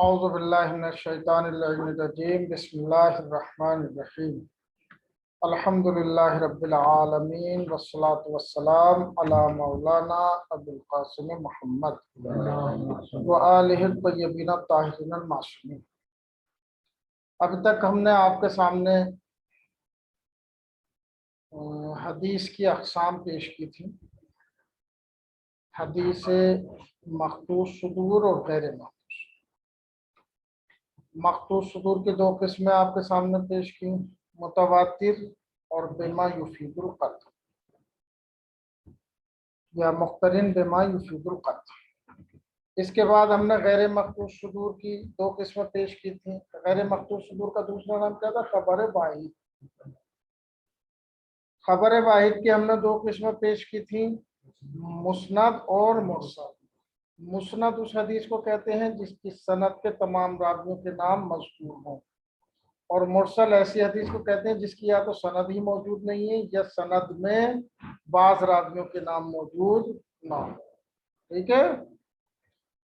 اعوذ باللہ من الشیطان الرجیم بسم اللہ الرحمن الرحیم الحمد للہ رب العالمین والصلاة والسلام علی مولانا ابو القاسم محمد وآلہ الطیبین الطاہرین المعصومین۔ ابھی تک ہم نے آپ کے سامنے حدیث کی اقسام پیش کی تھی، حدیث مخطوط صدور اور غیر مخطوط۔ مخطوط صدور کی دو قسمیں آپ کے سامنے پیش کی، متواتر اور بما یفید القطع یا مقترن بما یفید القطع۔ اس کے بعد ہم نے غیر مخطوط صدور کی دو قسمیں پیش کی تھیں۔ غیر مخطوط صدور کا دوسرا نام کیا تھا؟ خبر واحد۔ خبر واحد کی ہم نے دو قسمیں پیش کی تھیں، مسند اور مرسل۔ مسند اس حدیث کو کہتے ہیں جس کی سند کے تمام راویوں کے نام مذکور ہوں، اور مرسل ایسی حدیث کو کہتے ہیں جس کی یا تو سند ہی موجود نہیں ہے یا سند میں بعض راویوں کے نام موجود نہ ہو۔ ٹھیک ہے؟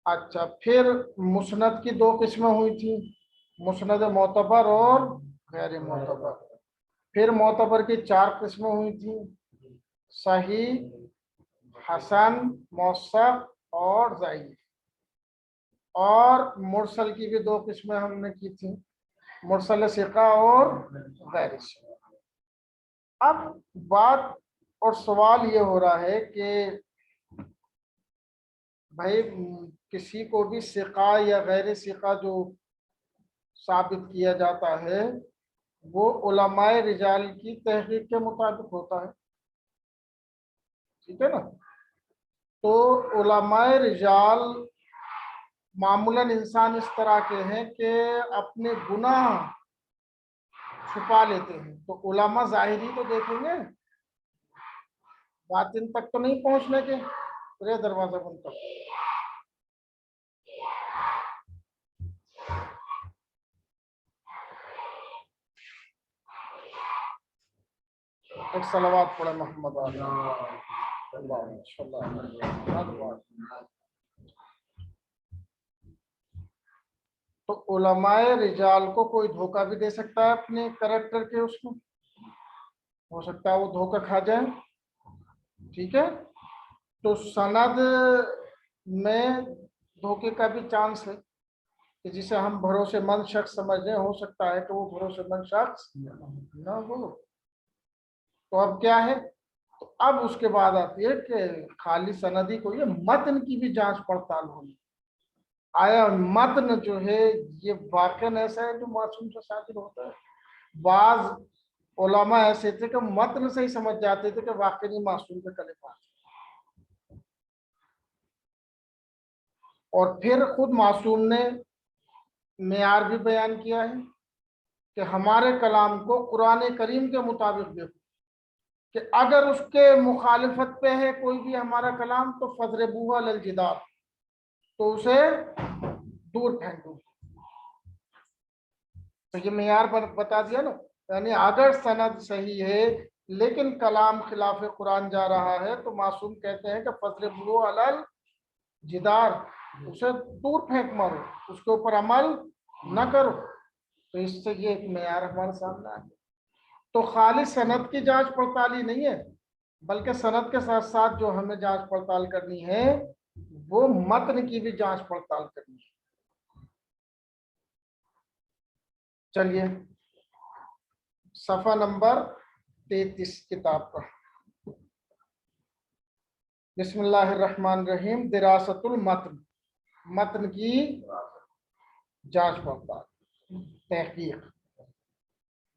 اچھا، پھر مسند کی دو قسمیں ہوئی تھیں، مسند معتبر اور غیر معتبر۔ پھر معتبر کی چار قسمیں ہوئی تھیں، صحیح، حسن، موثق اور ضعیف۔ اور مرسل کی بھی دو قسمیں ہم نے کی تھیں، مرسل ثقہ اور غیر ثقہ۔ اب بات اور سوال یہ ہو رہا ہے کہ بھائی کسی کو بھی ثقہ یا غیر ثقہ جو ثابت کیا جاتا ہے وہ علماء رجال کی تحقیق کے مطابق ہوتا ہے، ٹھیک ہے نا؟ تو علماء رجال معمولاً انسان اس طرح کے ہیں کہ اپنے گناہ چھپا لیتے ہیں، تو علماء ظاہری تو دیکھیں گے، باطن تک تو نہیں پہنچنے کے۔ پھر دروازہ بند کر۔ ایک صلوات پڑھے محمد تو علماء رجال کو کوئی دھوکہ بھی دے سکتا ہے اپنے کریکٹر کے، اس میں ہو سکتا ہے وہ دھوکہ کھا جائے، ٹھیک ہے؟ تو سند میں دھوکے کا بھی چانس ہے کہ جسے ہم بھروسے مند شخص سمجھیں، ہو سکتا ہے کہ وہ بھروسے مند شخص نہ ہو۔ تو اب کیا ہے؟ تو اب اس کے بعد آتی ہے کہ خالی سندی کو یہ متن کی بھی جانچ پڑتال ہونی، آیا متن جو ہے یہ واقعاً ایسا ہے جو معصوم سے صادر ہوتا ہے۔ بعض علماء ایسے تھے کہ متن سے ہی سمجھ جاتے تھے کہ واقعی معصوم کے کلمات، اور پھر خود معصوم نے معیار بھی بیان کیا ہے کہ ہمارے کلام کو قرآن کریم کے مطابق دیکھو، کہ اگر اس کے مخالفت پہ ہے کوئی بھی ہمارا کلام تو فضربوہ علی الجدار، تو اسے دور پھینک دو۔ تو یہ معیار بتا دیا نا، یعنی اگر سند صحیح ہے لیکن کلام خلاف قرآن جا رہا ہے تو معصوم کہتے ہیں کہ فضربوہ علی الجدار، اسے دور پھینک مارو، اس کے اوپر عمل نہ کرو۔ تو اس سے یہ ایک معیار ہمارے سامنے آئے۔ تو خالص سند کی جانچ پڑتال ہی نہیں ہے، بلکہ سند کے ساتھ ساتھ جو ہمیں جانچ پڑتال کرنی ہے وہ متن کی بھی جانچ پڑتال کرنی ہے۔ چلیے صفحہ نمبر 33 کتاب کا، بسم اللہ الرحمن الرحیم، دراست المتن، متن کی جانچ پڑتال، تحقیق،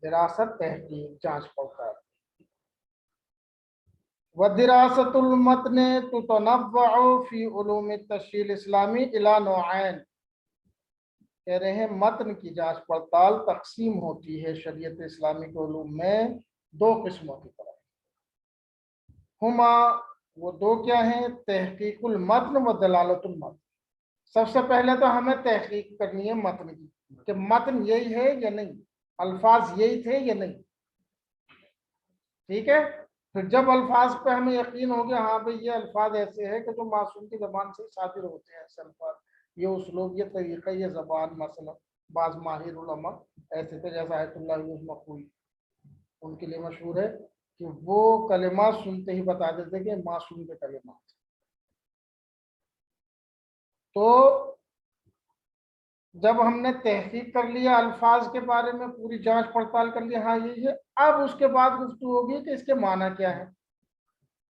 دراست، تحقیق، جانچ پڑتال۔ ودراست المتن تتنوع فی علوم التشریع الاسلامی الی نوعین، کہہ رہے ہیں متن کی جانچ پڑتال تقسیم ہوتی ہے شریعت اسلامی کے علوم میں دو قسموں کی طرف۔ ہما، وہ دو کیا ہیں؟ تحقیق المتن و دلالت المتن۔ سب سے پہلے تو ہمیں تحقیق کرنی ہے متن کی، کہ متن یہی ہے یا نہیں، الفاظ یہی تھے یا نہیں، ٹھیک ہے؟ پھر جب الفاظ پہ ہمیں یقین ہو گیا ہاں بھئی یہ الفاظ ایسے ہیں کہ جو معصوم کی زبان سے صادر ہوتے ہیں ایسے الفاظ، یہ اسلوب، یہ طریقہ، یہ زبان، مثلا بعض ماہر علماء ایسے تھے جیسا آیت اللہ یوسف مقبول، ان کے لیے مشہور ہے کہ وہ کلمات سنتے ہی بتا دیتے کہ معصوم کے کلمات. تو جب ہم نے تحقیق کر لیا الفاظ کے بارے میں، پوری جانچ پڑتال کر لی، ہاں یہ ہے، اب اس کے بعد گفتگو ہوگی کہ اس کے معنی کیا ہے.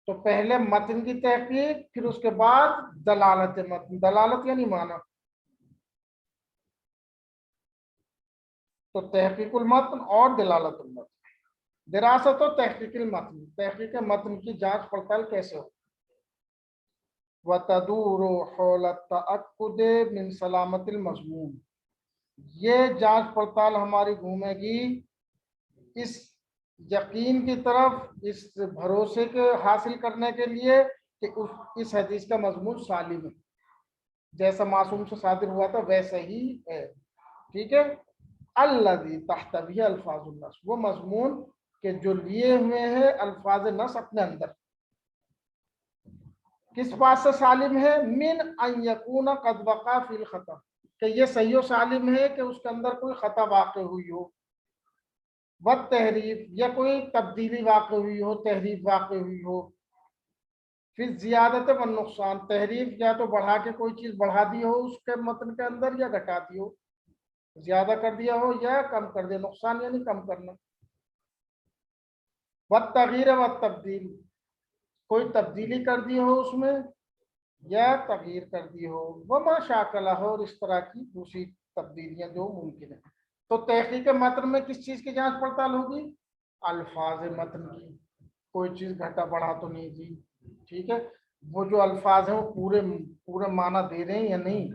تو پہلے متن کی تحقیق، پھر اس کے بعد دلالت متن. دلالت یعنی معنی. تو تحقیق المتن اور دلالت المتن. دراست و تحقیق المتن، تحقیق متن کی جانچ پڑتال کیسے ہو. وَتَدُورُ حَوْلَ التَّأَكُّدِ مِنْ سَلَامَةِ الْمَضْمُونِ، یہ جانچ پڑتال ہماری گھومے گی اس یقین کی طرف، اس بھروسے کے حاصل کرنے کے لیے کہ اس حدیث کا مضمون سالم ہے، جیسا معصوم سے صادر ہوا تھا ویسا ہی ہے. ٹھیک ہے. الذی تحتوی الفاظ النص، وہ مضمون کہ جو لیے ہوئے ہیں الفاظ نص اپنے اندر. کس بات سے سالم ہے؟ من ان یکون قد وقع فی الخطا، کہ یہ صحیح و سالم ہے کہ اس کے اندر کوئی خطا واقع ہوئی ہو، والتحریف، یا کوئی تبدیلی واقع ہوئی ہو، تحریف واقع ہوئی ہو. پھر زیادت و نقصان، تحریف یا تو بڑھا کے کوئی چیز بڑھا دی ہو اس کے متن کے اندر، یا گھٹا دی ہو، زیادہ کر دیا ہو یا کم کر دیا. نقصان یعنی کم کرنا. والتغییر والتبدیل، کوئی تبدیلی کر دی ہو اس میں یا تغییر کر دی ہو. وما شاکلہ ہو، اور اس طرح کی دوسری تبدیلیاں جو ممکن ہیں. تو تحقیق متن میں کس چیز کی جانچ پڑتال ہوگی؟ الفاظ متن کی. کوئی چیز گھٹا بڑھا تو نہیں دی. ٹھیک ہے. وہ جو الفاظ ہیں وہ پورے معنی دے رہے ہیں یا نہیں،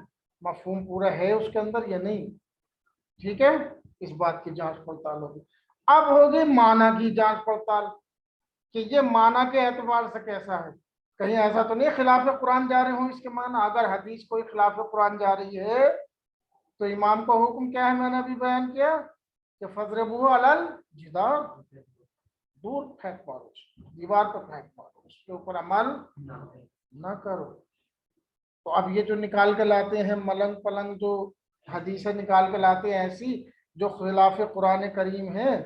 مفہوم پورا ہے اس کے اندر یا نہیں. ٹھیک ہے. اس بات کی جانچ پڑتال ہوگی. اب ہوگی معنی کی جانچ پڑتال کہ یہ معنی کے اعتبار سے کیسا ہے. کہیں ایسا تو نہیں خلاف قرآن جا رہے ہوں اس کے معنی. اگر حدیث کوئی خلاف قرآن جا رہی ہے تو امام کا حکم کیا ہے؟ میں نے ابھی بیان کیا کہ فضربوہ علی الجدار، دور پھینک مارو، دیوار پر پھینک مارو، اس کے اوپر عمل نہ کرو. تو اب یہ جو نکال کے لاتے ہیں ملنگ پلنگ جو حدیثیں نکال کے لاتے ہیں ایسی جو خلاف قرآن کریم ہے،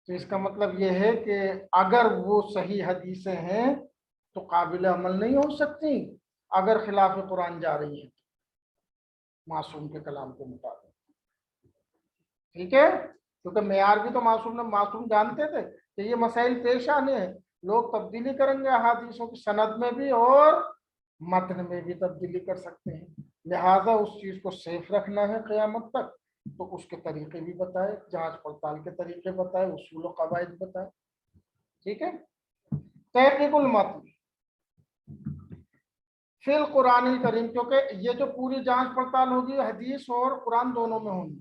تو اس کا مطلب یہ ہے کہ اگر وہ صحیح حدیثیں ہیں تو قابل عمل نہیں ہو سکتی اگر خلاف قرآن جا رہی ہیں معصوم کے کلام کے مطابق. ٹھیک ہے. کیونکہ معیار بھی تو معصوم جانتے تھے کہ یہ مسائل پیش آنے ہیں، لوگ تبدیلی کریں گے احادیثوں کی سند میں بھی اور متن میں بھی تبدیلی کر سکتے ہیں. لہذا اس چیز کو سیف رکھنا ہے قیامت تک، تو اس کے طریقے بھی بتائے، جانچ پڑتال کے طریقے بتائے، اصول و قواعد بتائے. ٹھیک ہے. تحقیق المتن فی القرآن الکریم، کیونکہ یہ جو پوری جانچ پڑتال ہوگی حدیث اور قرآن دونوں میں ہوگی.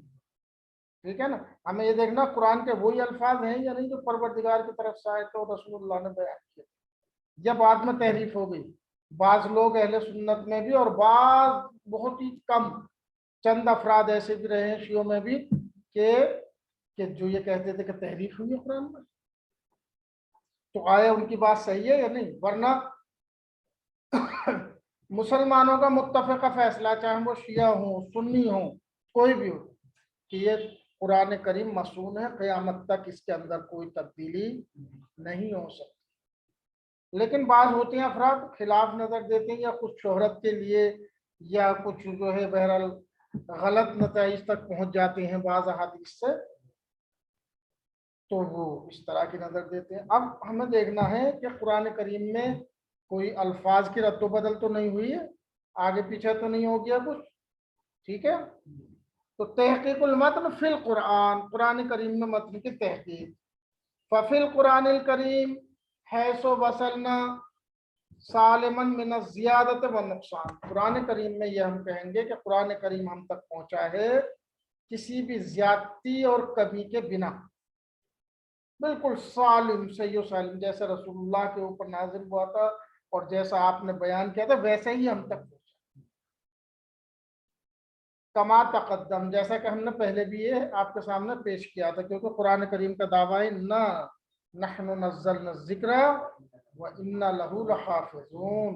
ٹھیک ہے نا. ہمیں یہ دیکھنا قرآن کے وہی الفاظ ہیں یا نہیں جو پروردگار کی طرف سے آئے تو رسول اللہ نے بیان کیا، یا بعد میں تحریف ہو گئی. بعض لوگ اہل سنت میں بھی اور بعض بہت ہی کم چند افراد ایسے بھی رہے ہیں شیعوں میں بھی کہ جو یہ کہتے تھے کہ تحریف ہوئی ہے قرآن میں. تو آیا ان کی بات صحیح ہے یا نہیں؟ ورنہ مسلمانوں کا متفقہ فیصلہ، چاہے وہ شیعہ ہوں سنی ہوں کوئی بھی ہو، کہ یہ قرآن کریم مصون ہے، قیامت تک اس کے اندر کوئی تبدیلی نہیں ہو سکتی. لیکن بعض ہوتے ہیں افراد خلاف نظر دیتے ہیں، یا کچھ شہرت کے لیے یا کچھ جو ہے بہرحال غلط نتائج تک پہنچ جاتے ہیں بعض احادیث سے، تو وہ اس طرح کی نظر دیتے ہیں. اب ہمیں دیکھنا ہے کہ قرآن کریم میں کوئی الفاظ کی رد و بدل تو نہیں ہوئی ہے، آگے پیچھے تو نہیں ہو گیا کچھ. ٹھیک ہے. تو تحقیق المتن فی القرآن، قرآن کریم میں متن کی تحقیق. ففی القرآن الکریم حیث وصلنا سالما من الزیادت والنقصان، قرآن کریم میں یہ ہم کہیں گے کہ قرآن کریم ہم تک پہنچا ہے کسی بھی زیادتی اور کمی کے بنا، بالکل سالم، صحیح و سالم، جیسے رسول اللہ کے اوپر نازل ہوا تھا اور جیسا آپ نے بیان کیا تھا ویسے ہی ہم تک پہنچا. کما تقدم، جیسا کہ ہم نے پہلے بھی یہ آپ کے سامنے پیش کیا تھا، کیونکہ قرآن کریم کا دعویٰ ہے نہ نحن نزلنا الذکر وَإِنَّا لَهُ لَحَافِظُونَ.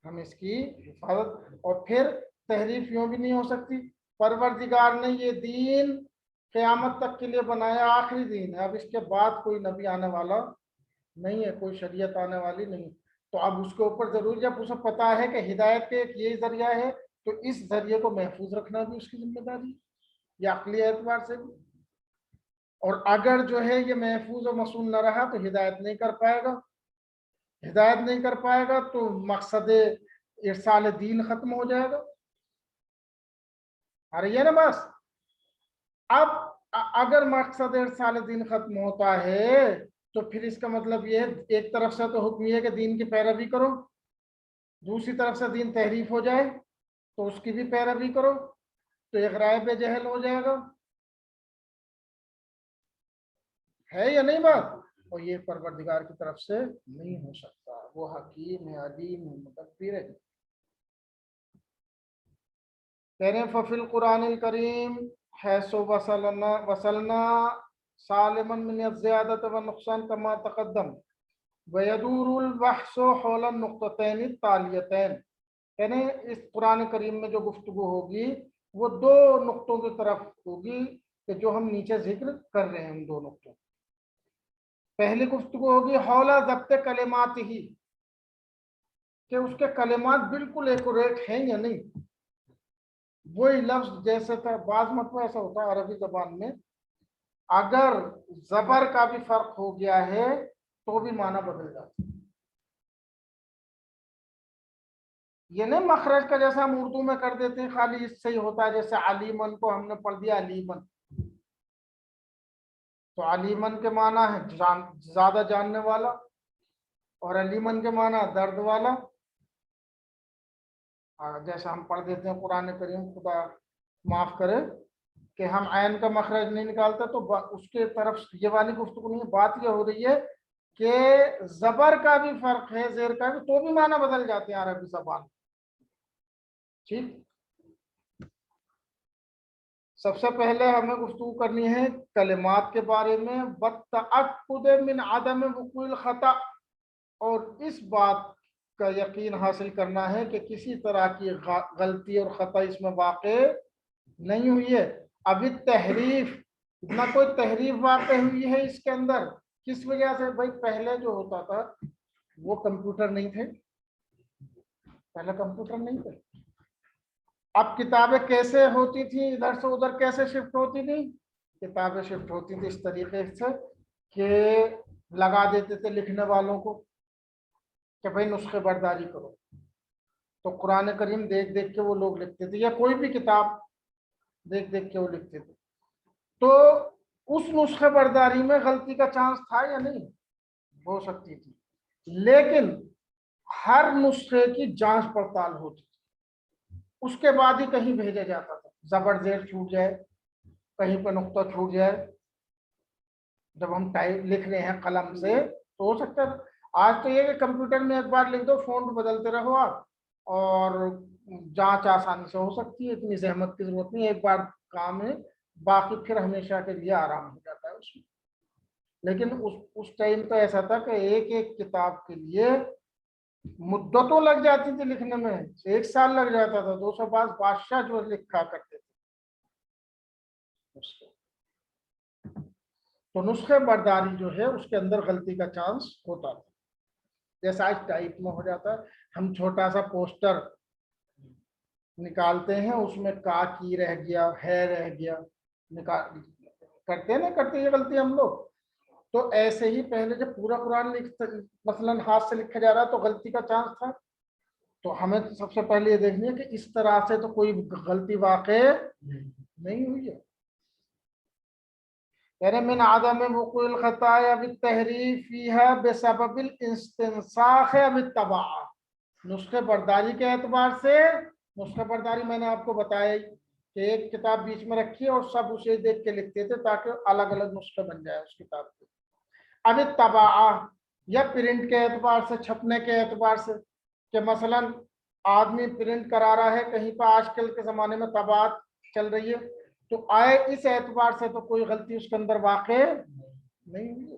ہم اس کی حفاظت. اور پھر تحریف یوں بھی نہیں ہو سکتی. پروردگار نے یہ دین قیامت تک کے لیے بنایا، آخری دین ہے، اب اس کے بعد کوئی نبی آنے والا نہیں ہے، کوئی شریعت آنے والی نہیں. تو اب اس کے اوپر ضرور، جب اسے پتا ہے کہ ہدایت کے ایک یہی ذریعہ ہے، تو اس ذریعے کو محفوظ رکھنا بھی اس کی ذمہ داری ہے، یہ عقلی اعتبار سے بھی. اور اگر جو ہے یہ محفوظ و مصون نہ رہا تو ہدایت نہیں کر پائے گا. ہدایت نہیں کر پائے گا تو مقصد ارسال دین ختم ہو جائے گا. ارے یہ نا بس. اب اگر مقصد ارسال دین ختم ہوتا ہے تو پھر اس کا مطلب یہ ہے، ایک طرف سے تو حکم یہ ہے کہ دین کی پیروی کرو، دوسری طرف سے دین تحریف ہو جائے تو اس کی بھی پیروی کرو، تو ایک رائے بے جہل ہو جائے گا. ہے یا نہیں بات؟ اور یہ پروردگار کی طرف سے نہیں ہو سکتا، وہ حکیم ہے، علیم ہے، مدبر ہے. کہہ رہے ہیں ففی القرآن الکریم حیث وصلنا سالما من الزیادت والنقصان کما تقدم ویدور البحث حول النقطتین التالیتین. یعنی اس قرآن کریم میں جو گفتگو ہوگی وہ دو نقطوں کی طرف ہوگی کہ جو ہم نیچے ذکر کر رہے ہیں. ان دو نقطوں، پہلی گفتگو ہوگی حول ضبط کلمات ہی، کہ اس کے کلمات بالکل ایکوریٹ ہیں یا نہیں. وہی لفظ جیسے تھا، بعض مرتبہ ایسا ہوتا ہے عربی زبان میں اگر زبر کا بھی فرق ہو گیا ہے تو بھی معنی بدل جاتا ہے. یہ نہیں مخرج کا جیسا ہم اردو میں کر دیتے ہیں خالی اس سے ہی ہوتا ہے. جیسے علیمن کو ہم نے پڑھ دیا علیمن، تو علیمن کے معنی ہے زیادہ جاننے والا، اور علیمن کے معنی درد والا. جیسا ہم پڑھ دیتے ہیں قرآن کریم، خدا معاف کرے، کہ ہم عین کا مخرج نہیں نکالتے، تو اس کے طرف یہ والی گفتگو نہیں ہے. بات یہ ہو رہی ہے کہ زبر کا بھی فرق ہے، زیر کا بھی، تو بھی معنی بدل جاتے ہیں عربی زبان. ٹھیک. سب سے پہلے ہمیں گفتگو کرنی ہے کلمات کے بارے میں، بتأکد من عدم وقوع الخطأ، اور اس بات کا یقین حاصل کرنا ہے کہ کسی طرح کی غلطی اور خطا اس میں واقع نہیں ہوئی ہے. ابھی تحریف، نہ کوئی تحریف واقع ہوئی ہے اس کے اندر. کس وجہ سے؟ بھائی پہلے جو ہوتا تھا وہ کمپیوٹر نہیں تھے، پہلے کمپیوٹر نہیں تھے. اب کتابیں کیسے ہوتی تھیں، ادھر سے ادھر کیسے شفٹ ہوتی تھیں؟ کتابیں شفٹ ہوتی تھی اس طریقے سے کہ لگا دیتے تھے لکھنے والوں کو کہ بھائی نسخے برداری کرو. تو قرآن کریم دیکھ دیکھ کے وہ لوگ لکھتے تھے، یا کوئی بھی کتاب دیکھ دیکھ کے وہ لکھتے تھے. تو اس نسخے برداری میں غلطی کا چانس تھا یا نہیں؟ ہو سکتی تھی، لیکن ہر نسخے کی جانچ پڑتال ہوتی تھی. اس کے بعد ہی کہیں بھیجا جاتا تھا. زبر زیر چھوٹ جائے، کہیں پہ نقطہ چھوٹ جائے، جب ہم ٹائپ لکھ رہے ہیں قلم سے تو ہو سکتا ہے. آج تو یہ کہ کمپیوٹر میں ایک بار لکھ دو، فونٹ بدلتے رہو آپ، اور جانچ آسانی سے ہو سکتی ہے، اتنی زحمت کی ضرورت نہیں. ایک بار کام ہے، باقی پھر ہمیشہ کے لیے آرام ہو جاتا ہے اس میں. لیکن اس ٹائم تو ایسا تھا کہ ایک ایک کتاب کے لیے مدتوں لگ جاتی تھی لکھنے میں، 1 سال لگ جاتا تھا. 200 بادشاہ جو لکھا کرتے تھے. تو نسخے برداری جو ہے اس کے اندر غلطی کا چانس ہوتا تھا. جیسا آج ٹائپ میں ہو جاتا ہے، ہم چھوٹا سا پوسٹر نکالتے ہیں، اس میں کا کی رہ گیا، ہے رہ گیا، کرتے ہیں نا، کرتے یہ غلطی ہم لوگ. تو ایسے ہی پہلے جب پورا قرآن مثلا ہاتھ سے لکھا جا رہا تو غلطی کا چانس تھا. تو ہمیں سب سے پہلے یہ دیکھنی ہے کہ اس طرح سے تو کوئی غلطی واقع نہیں ہوئی ہے. یعنی من عدم وقوع الخطا بالتحریف فيها بسبب الاستنساخ بالطبع. نسخے برداری کے اعتبار سے، نسخے برداری میں نے آپ کو بتایا کہ ایک کتاب بیچ میں رکھی اور سب اسے دیکھ کے لکھتے تھے تاکہ الگ الگ نسخے بن جائے اس کتاب کے. اب طبع یا پرنٹ کے اعتبار سے، چھپنے کے اعتبار سے، کہ مثلا آدمی پرنٹ کرا رہا ہے کہیں پہ، آج کل کے زمانے میں طباعت چل رہی ہے، تو آئے اس اعتبار سے تو کوئی غلطی اس کے اندر واقع نہیں ہوئی.